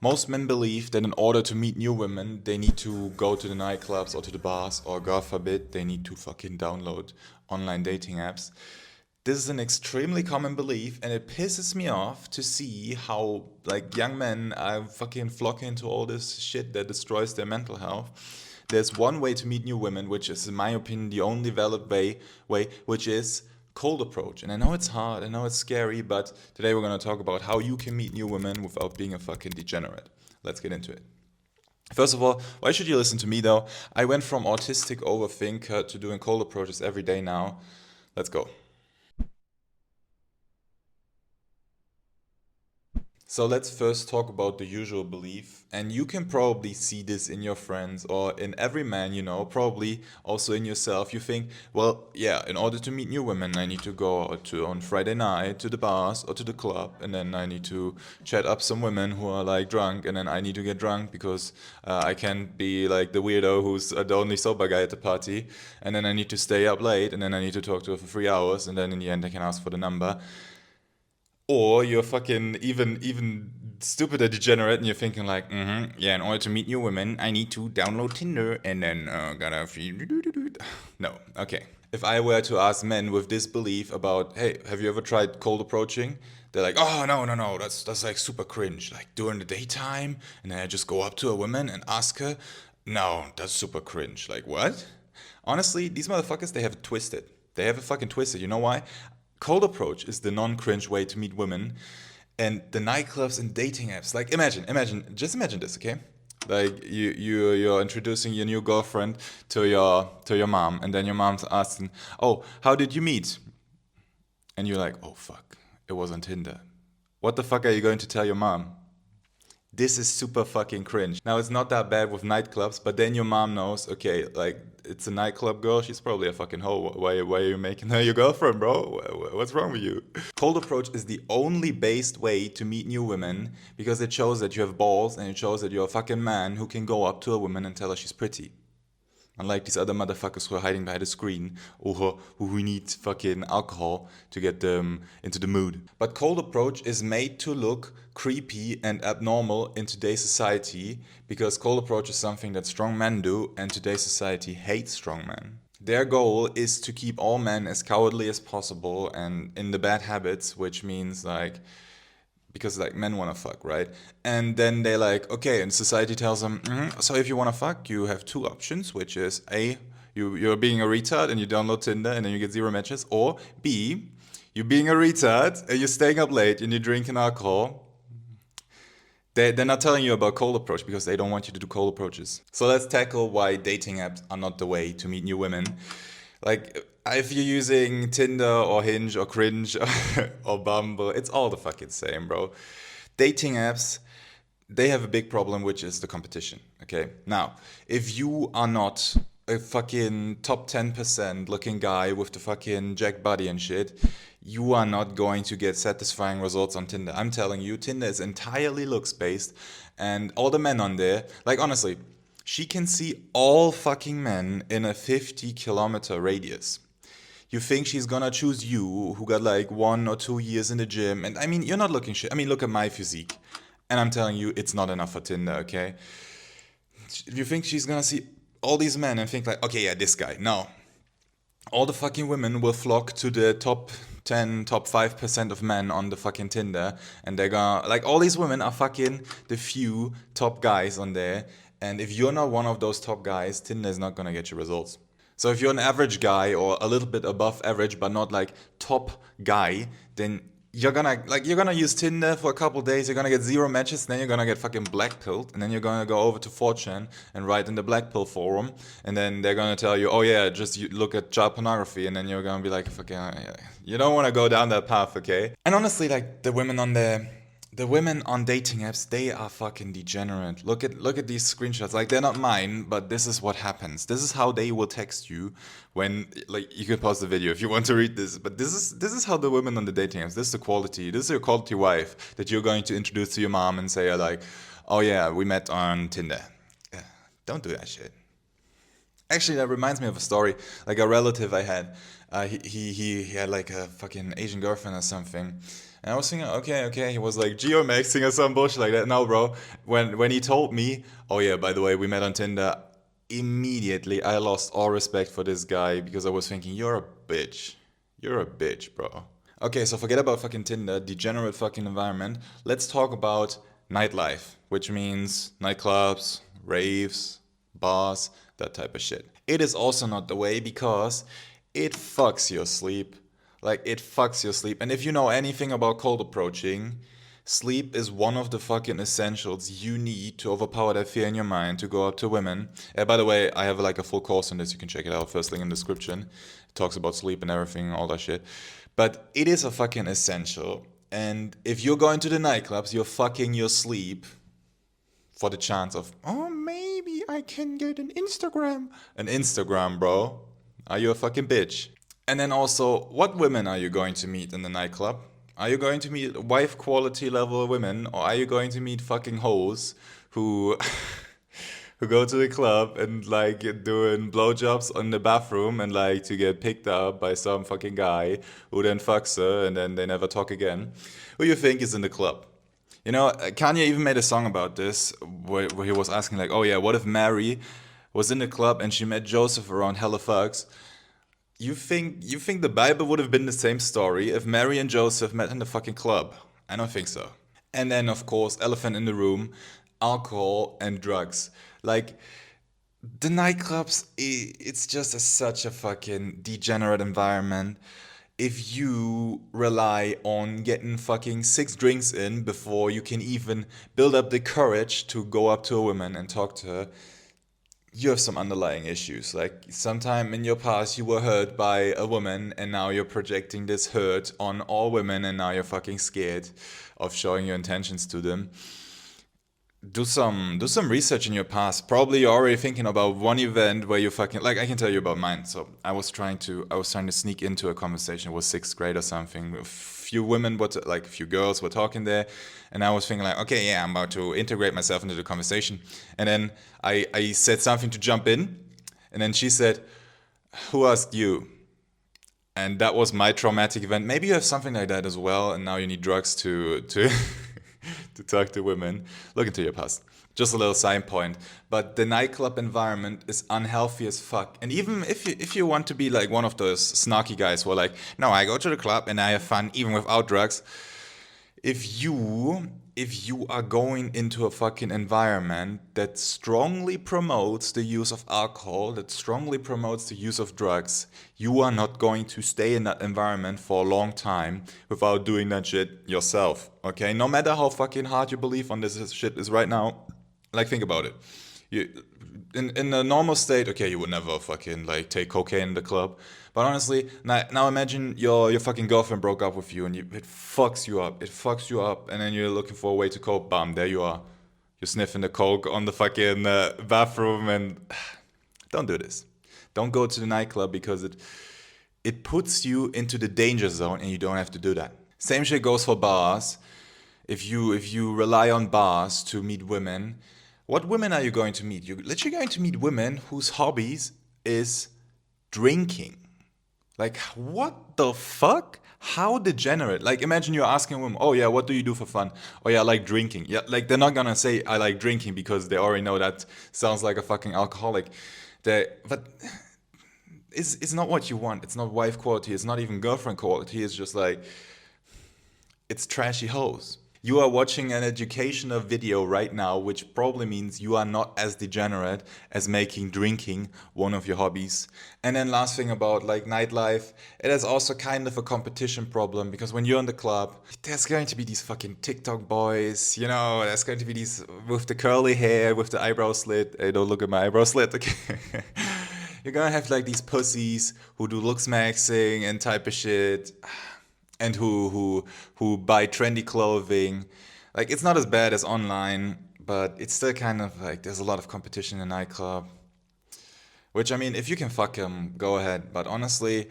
Most men believe that in order to meet new women, they need to go to the nightclubs or to the bars, or God forbid, they need to fucking download online dating apps. This is an extremely common belief, and it pisses me off to see how like young men are fucking flocking into all this shit that destroys their mental health. There's one way to meet new women, which is, in my opinion, the only valid way, which is cold approach. And I know it's hard, I know it's scary, but today we're gonna talk about how you can meet new women without being a fucking degenerate. Let's get into it. First of all, why should you listen to me though? I went from autistic overthinker to doing cold approaches every day now. Let's go. So let's first talk about the usual belief. And you can probably see this in your friends or in every man you know, probably also in yourself. You think, well, yeah, in order to meet new women, I need to go out to on Friday night to the bars or to the club, and then I need to chat up some women who are like drunk, and then I need to get drunk because I can't be like the weirdo who's the only sober guy at the party, and then I need to stay up late, and then I need to talk to her for 3 hours, and then in the end I can ask for the number. Or you're fucking even stupider degenerate and you're thinking like, yeah, in order to meet new women, I need to download Tinder and then gotta feel. No, okay. If I were to ask men with this belief about, hey, have you ever tried cold approaching? They're like, oh no, that's like super cringe. Like during the daytime, and then I just go up to a woman and ask her. No, that's super cringe. Like what? Honestly, these motherfuckers, they have it twisted. They have it fucking twisted. You know why? Cold approach is the non-cringe way to meet women, and the nightclubs and dating apps. Like just imagine this, okay? Like you're introducing your new girlfriend to your mom, and then your mom's asking, "Oh, how did you meet?" And you're like, "Oh fuck, it was on Tinder." What the fuck are you going to tell your mom? This is super fucking cringe. Now, it's not that bad with nightclubs, but then your mom knows, okay, like, it's a nightclub girl, she's probably a fucking hoe. Why are you making her your girlfriend, bro? What's wrong with you? Cold approach is the only based way to meet new women because it shows that you have balls and it shows that you're a fucking man who can go up to a woman and tell her she's pretty. Unlike these other motherfuckers who are hiding behind a screen or who need fucking alcohol to get them into the mood. But cold approach is made to look creepy and abnormal in today's society because cold approach is something that strong men do, and today's society hates strong men. Their goal is to keep all men as cowardly as possible and in the bad habits, which means like because like men want to fuck, right? And then they're like, okay, and society tells them, so if you want to fuck, you have two options, which is A, you're being a retard and you download Tinder and then you get zero matches, or B, you're being a retard and you're staying up late and you're drinking alcohol. They're not telling you about cold approach because they don't want you to do cold approaches. So let's tackle why dating apps are not the way to meet new women. Like, if you're using Tinder or Hinge or Cringe or Bumble, it's all the fucking same, bro. Dating apps, they have a big problem, which is the competition, okay? Now, if you are not a fucking top 10% looking guy with the fucking jack body and shit, you are not going to get satisfying results on Tinder. I'm telling you, Tinder is entirely looks based, and all the men on there, like honestly, she can see all fucking men in a 50-kilometer radius. You think she's gonna choose you, who got like 1 or 2 years in the gym, and I mean, you're not looking shit. I mean, look at my physique, and I'm telling you, it's not enough for Tinder, okay? You think she's gonna see all these men and think like, okay, yeah, this guy. No, all the fucking women will flock to the top 10, top 5% of men on the fucking Tinder, and they're gonna, like, all these women are fucking the few top guys on there, and if you're not one of those top guys, Tinder is not gonna get you results. So if you're an average guy or a little bit above average, but not like top guy, then you're gonna use Tinder for a couple days, you're gonna get zero matches, then you're gonna get fucking blackpilled, and then you're gonna go over to 4chan and write in the blackpill forum, and then they're gonna tell you, oh yeah, just you look at child pornography, and then you're gonna be like, fucking, you don't want to go down that path, okay? And honestly, like the women on dating apps, they are fucking degenerate. Look at these screenshots. Like, they're not mine, but this is what happens. This is how they will text you when, like, you can pause the video if you want to read this. But this is how the women on the dating apps. This is the quality. This is your quality wife that you're going to introduce to your mom and say like, oh yeah, we met on Tinder. Yeah, don't do that shit. Actually, that reminds me of a story. Like a relative I had, he had like a fucking Asian girlfriend or something, And I was thinking, okay, okay. He was like geomaxing or some bullshit like that. No, bro. When he told me, oh yeah, by the way, we met on Tinder, immediately I lost all respect for this guy because I was thinking, you're a bitch. You're a bitch, bro. Okay, so forget about fucking Tinder, degenerate fucking environment. Let's talk about nightlife, which means nightclubs, raves, bars, that type of shit. It is also not the way because it fucks your sleep. Like, it fucks your sleep. And if you know anything about cold approaching, sleep is one of the fucking essentials you need to overpower that fear in your mind to go up to women. By the way, I have like a full course on this. You can check it out. First link in the description. It talks about sleep and everything, all that shit. But it is a fucking essential. And if you're going to the nightclubs, you're fucking your sleep for the chance of, oh, maybe I can get an Instagram. An Instagram, bro. Are you a fucking bitch? And then also, what women are you going to meet in the nightclub? Are you going to meet wife quality level women, or are you going to meet fucking hoes who who go to the club and like doing blowjobs in the bathroom and like to get picked up by some fucking guy who then fucks her and then they never talk again? Who you think is in the club? You know, Kanye even made a song about this where he was asking like, oh yeah, what if Mary was in the club and she met Joseph around hella fucks? You think the Bible would have been the same story if Mary and Joseph met in the fucking club? I don't think so. And then of course, elephant in the room, alcohol and drugs. Like the nightclubs, it's just such a fucking degenerate environment. If you rely on getting fucking 6 drinks in before you can even build up the courage to go up to a woman and talk to her, you have some underlying issues. Like sometime in your past you were hurt by a woman and now you're projecting this hurt on all women and now you're fucking scared of showing your intentions to them. Do some research in your past. Probably you're already thinking about one event where you fucking like I can tell you about mine. So I was trying to sneak into a conversation. It was 6th grade or something. A few women like a few girls were talking there, and I was thinking like, okay, yeah, I'm about to integrate myself into the conversation. And then I said something to jump in, and then she said, "Who asked you?" And that was my traumatic event. Maybe you have something like that as well, and now you need drugs to to talk to women. Look into your past. Just a little side point. But the nightclub environment is unhealthy as fuck. And even if you want to be like one of those snarky guys who are like, no, I go to the club and I have fun even without drugs, if you are going into a fucking environment that strongly promotes the use of alcohol, that strongly promotes the use of drugs, you are not going to stay in that environment for a long time without doing that shit yourself. Okay? No matter how fucking hard you believe on this shit is right now, like think about it. You in a normal state, okay, you would never fucking like take cocaine in the club. But honestly, now imagine your fucking girlfriend broke up with you and it fucks you up. It fucks you up, and then you're looking for a way to cope. Bam, there you are. You're sniffing the coke on the fucking bathroom, and don't do this. Don't go to the nightclub because it puts you into the danger zone, and you don't have to do that. Same shit goes for bars. If you rely on bars to meet women, what women are you going to meet? You're literally going to meet women whose hobbies is drinking. Like, what the fuck? How degenerate? Like, imagine you're asking a woman, oh yeah, what do you do for fun? Oh yeah, I like drinking. Yeah, like they're not gonna say I like drinking because they already know that sounds like a fucking alcoholic. But it's not what you want. It's not wife quality. It's not even girlfriend quality. It's just like it's trashy hoes. You are watching an educational video right now, which probably means you are not as degenerate as making drinking one of your hobbies. And then last thing about like nightlife, it is also kind of a competition problem because when you're in the club, there's going to be these fucking TikTok boys, there's going to be these with the curly hair, with the eyebrow slit. Hey, don't look at my eyebrow slit, okay? You're gonna have like these pussies who do looks maxing and type of shit and who buy trendy clothing. Like it's not as bad as online, but it's still kind of like there's a lot of competition in a nightclub. Which I mean, if you can fuck him, go ahead. But honestly,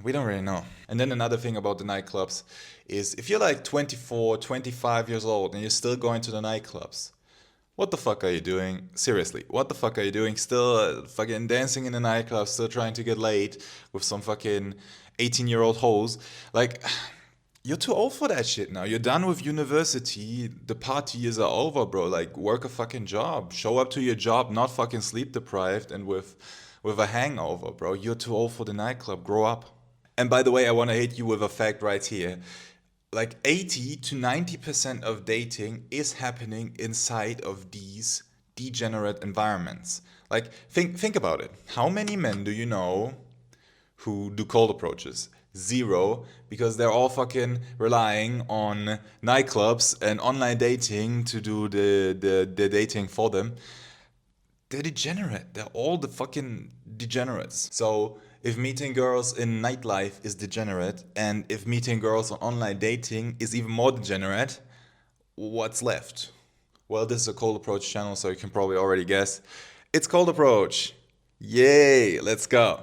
we don't really know. And then another thing about the nightclubs is if you're like 24, 25 years old and you're still going to the nightclubs, what the fuck are you doing? Seriously, what the fuck are you doing? Still fucking dancing in the nightclub, still trying to get laid with some fucking 18-year-old hoes. Like, You're too old for that shit now. You're done with university. The party years are over, bro. Like, work a fucking job. Show up to your job, not fucking sleep deprived and with a hangover, bro. You're too old for the nightclub. Grow up. And by the way, I want to hit you with a fact right here. Like 80 to 90% of dating is happening inside of these degenerate environments. Like, think about it. How many men do you know who do cold approaches? Zero, because they're all fucking relying on nightclubs and online dating to do the dating for them. They're degenerate. They're all the fucking degenerates. So if meeting girls in nightlife is degenerate, and if meeting girls on online dating is even more degenerate, what's left? Well, this is a cold approach channel, so you can probably already guess. It's cold approach. Yay, let's go.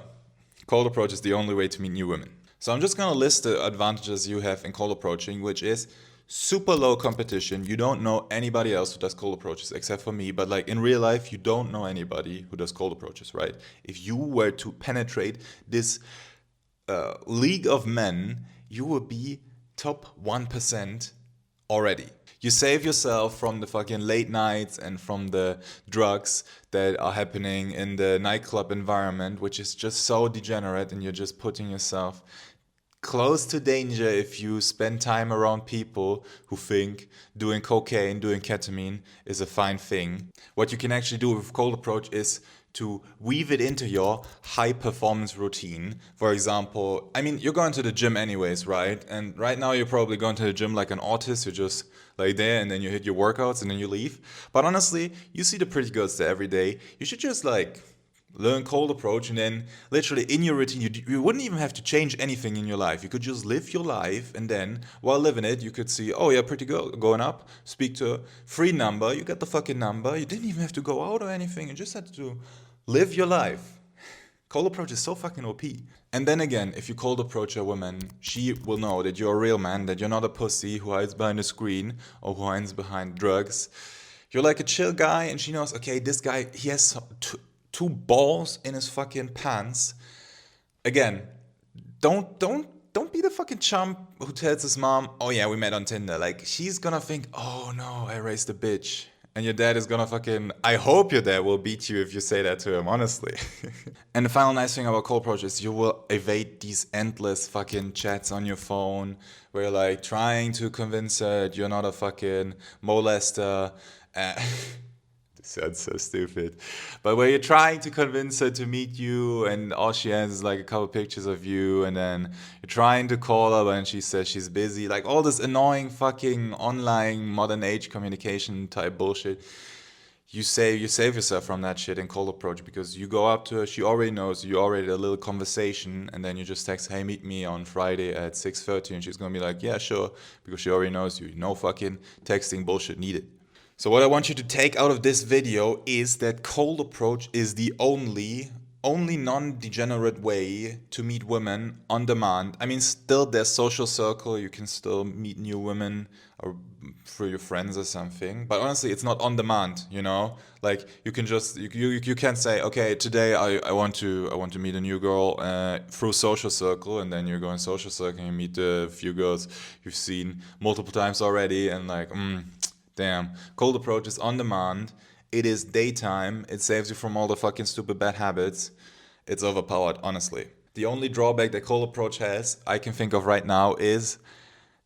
Cold approach is the only way to meet new women. So I'm just gonna list the advantages you have in cold approaching, which is super low competition. You don't know anybody else who does cold approaches except for me, but like in real life, you don't know anybody who does cold approaches, right? If you were to penetrate this league of men, you would be top 1% already. You save yourself from the fucking late nights and from the drugs that are happening in the nightclub environment, which is just so degenerate, and you're just putting yourself close to danger if you spend time around people who think doing cocaine, doing ketamine is a fine thing. What you can actually do with cold approach is to weave it into your high performance routine. For example, I mean, you're going to the gym anyways, right? And right now you're probably going to the gym like an artist. You're just like there and then you hit your workouts and then you leave. But honestly, you see the pretty girls there every day. You should just like learn cold approach, and then literally in your routine you wouldn't even have to change anything in your life. You could just live your life, and then while living it you could see, oh yeah, pretty girl going up, speak to a free number, you got the fucking number, you didn't even have to go out or anything, you just had to live your life. Cold approach is so fucking OP. And then again, if you cold approach a woman, she will know that you're a real man, that you're not a pussy who hides behind a screen or who hides behind drugs. You're like a chill guy, and she knows, okay, this guy, he has two balls in his fucking pants. Again, don't be the fucking chump who tells his mom, oh yeah, we met on Tinder. Like, she's gonna think, oh no, I raised a bitch. And your dad is gonna fucking, I hope your dad will beat you if you say that to him, honestly. And the final nice thing about cold approach is you will evade these endless fucking chats on your phone where you're like trying to convince her that you're not a fucking molester. Sounds so stupid. But where you're trying to convince her to meet you, and all she has is like a couple pictures of you, and then you're trying to call her and she says she's busy. Like all this annoying fucking online modern age communication type bullshit. You save yourself from that shit in cold approach, because you go up to her, she already knows, you already had a little conversation, and then you just text, hey, meet me on Friday at 6:30, and she's gonna be like, yeah, sure, because she already knows you. No fucking texting bullshit needed. So what I want you to take out of this video is that cold approach is the only non-degenerate way to meet women on demand. I mean, still there's social circle, you can still meet new women or through your friends or something, but honestly it's not on demand, you know? Like you can just you can say, okay, today I want to meet a new girl through social circle, and then you go in social circle and you meet a few girls you've seen multiple times already, and like damn, cold approach is on demand. It is daytime. It saves you from all the fucking stupid bad habits. It's overpowered, honestly. The only drawback that cold approach has, I can think of right now, is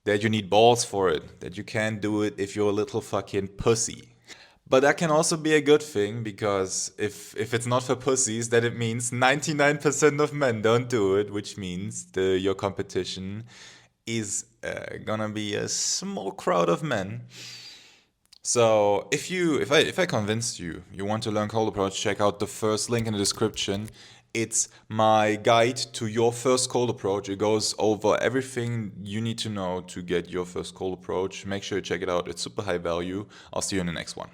that you need balls for it. That you can't do it if you're a little fucking pussy. But that can also be a good thing, because if it's not for pussies, then it means 99% of men don't do it, which means your competition is gonna be a small crowd of men. So if I convinced you want to learn cold approach, check out the first link in the description. It's my guide to your first cold approach. It goes over everything you need to know to get your first cold approach. Make sure you check it out. It's super high value. I'll see you in the next one.